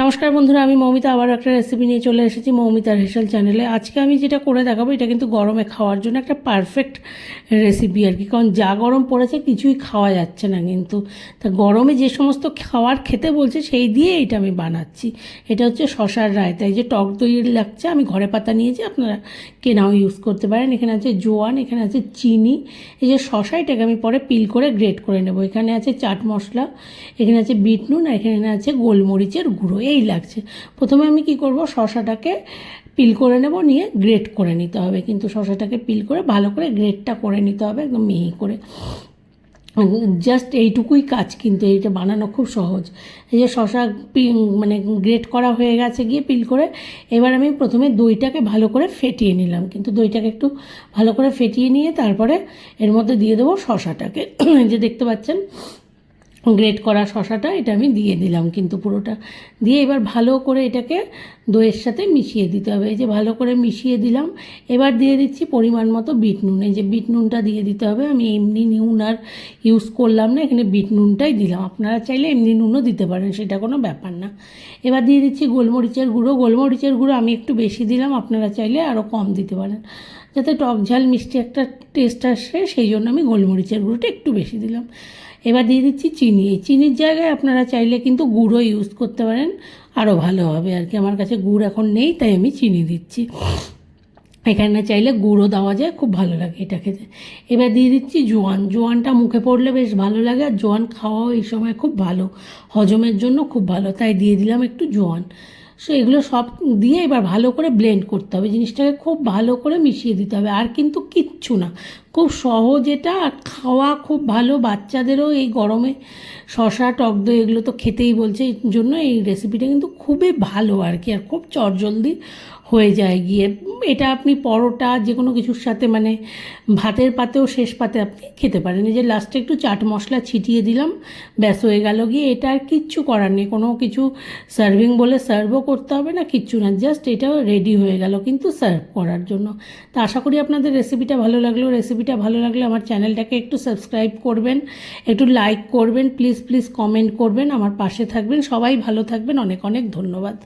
নমস্কার বন্ধুরা, আমি মৌমিতা আবার একটা রেসিপি নিয়ে চলে এসেছি মৌমিতার হেসেল চ্যানেলে। আজকে আমি যেটা করে দেখাবো এটা কিন্তু গরমে খাওয়ার জন্য একটা পারফেক্ট রেসিপি আর কি। কারণ যা গরম পড়েছে কিছুই খাওয়া যাচ্ছে না, কিন্তু তা গরমে যে সমস্ত খাবার খেতে বলছে সেই দিয়ে এটা আমি বানাচ্ছি। এটা হচ্ছে শশার রায়তা। এই যে টক দই লাগছে, আমি ঘরে পাতা নিয়েছি, আপনারা কেনাও ইউজ করতে পারেন। এখানে আছে জোয়ান, এখানে আছে চিনি, এই যে শশা এটাকে আমি পরে পিল করে গ্রেট করে নেব। এখানে আছে চাট মশলা, এখানে আছে বিট নুন, আর এখানে আছে গোলমরিচের গুঁড়ো, এই লাগছে। প্রথমে আমি কি করব, শশাটাকে পিল করে নেব, নিয়ে গ্রেট করে নিতে হবে। কিন্তু শশাটাকে পিল করে ভালো করে গ্রেটটা করে নিতে হবে, একদম মিহি করে। জাস্ট এইটুকুই কাজ, কিন্তু এইটা বানানো খুব সহজ। এই যে শশা মানে গ্রেট করা হয়ে গেছে গিয়ে পিল করে, এবার আমি প্রথমে দইটাকে ভালো করে ফেটিয়ে নিলাম। কিন্তু দইটাকে একটু ভালো করে ফেটিয়ে নিয়ে তারপরে এর মধ্যে দিয়ে দেবো শশাটাকে। যে দেখতে পাচ্ছেন গ্রেট করা শশাটা, এটা আমি দিয়ে দিলাম কিন্তু পুরোটা দিয়ে। এবার ভালো করে এটাকে দইয়ের সাথে মিশিয়ে দিতে হবে। এই যে ভালো করে মিশিয়ে দিলাম। এবার দিয়ে দিচ্ছি পরিমাণ মতো বিট নুন। এই যে বিট নুনটা দিয়ে দিতে হবে। আমি এমনি নুন আর ইউজ করলাম না, এখানে বিট নুনটাই দিলাম। আপনারা চাইলে এমনি নুনও দিতে পারেন, সেটা কোনো ব্যাপার না। এবার দিয়ে দিচ্ছি গোলমরিচের গুঁড়ো। গোলমরিচের গুঁড়ো আমি একটু বেশি দিলাম, আপনারা চাইলে আরও কম দিতে পারেন, যাতে টক ঝাল মিষ্টি একটা টেস্ট আসে, সেই জন্য আমি গোলমরিচের গুঁড়োটা একটু বেশি দিলাম। এবার দিয়ে দিচ্ছি চিনি। এই চিনির জায়গায় আপনারা চাইলে কিন্তু গুঁড়ো ইউজ করতে পারেন, আরও ভালো হবে আর কি। আমার কাছে গুড় এখন নেই, তাই আমি চিনি দিচ্ছি। এখানে চাইলে গুঁড়ো দেওয়া যায়, খুব ভালো লাগে এটা খেতে। এবার দিয়ে দিচ্ছি জোয়ান। জোয়ানটা মুখে পড়লে বেশ ভালো লাগে, আর জোয়ান খাওয়াও এই সময় খুব ভালো, হজমের জন্য খুব ভালো, তাই দিয়ে দিলাম একটু জোয়ান। সো এগুলো সব দিয়ে এবার ভালো করে ব্লেন্ড করতে হবে, জিনিসটাকে খুব ভালো করে মিশিয়ে দিতে হবে। আর কিন্তু কিচ্ছু না, খুব সহজ এটা, আর খাওয়া খুব ভালো। বাচ্চাদেরও এই গরমে শশা টক দই এগুলো তো খেতেই বলছে, এই জন্য এই রেসিপিটা কিন্তু খুবই ভালো আর কি, আর খুব চটজলদি হয়ে যায় গিয়ে। এটা আপনি পরোটা যে কোনো কিছুর সাথে, মানে ভাতের পাতেও শেষ পাতে আপনি খেতে পারেন। এই যে লাস্টে একটু চাট মশলা ছিটিয়ে দিলাম, ব্যাস হয়ে গেল গিয়ে। এটা আর কিচ্ছু করার নেই, কোনো কিছু সার্ভিং বলে সার্ভও করতে হবে না, কিচ্ছু না, জাস্ট এটাও রেডি হয়ে গেল কিন্তু সার্ভ করার জন্য। তো আশা করি আপনাদের রেসিপিটা ভালো লাগলো। রেসিপিটা ভালো লাগলে আমার চ্যানেলটাকে একটু সাবস্ক্রাইব করবেন, একটু লাইক করবেন, প্লিজ প্লিজ কমেন্ট করবেন, আমার পাশে থাকবেন। সবাই ভালো থাকবেন, অনেক অনেক ধন্যবাদ।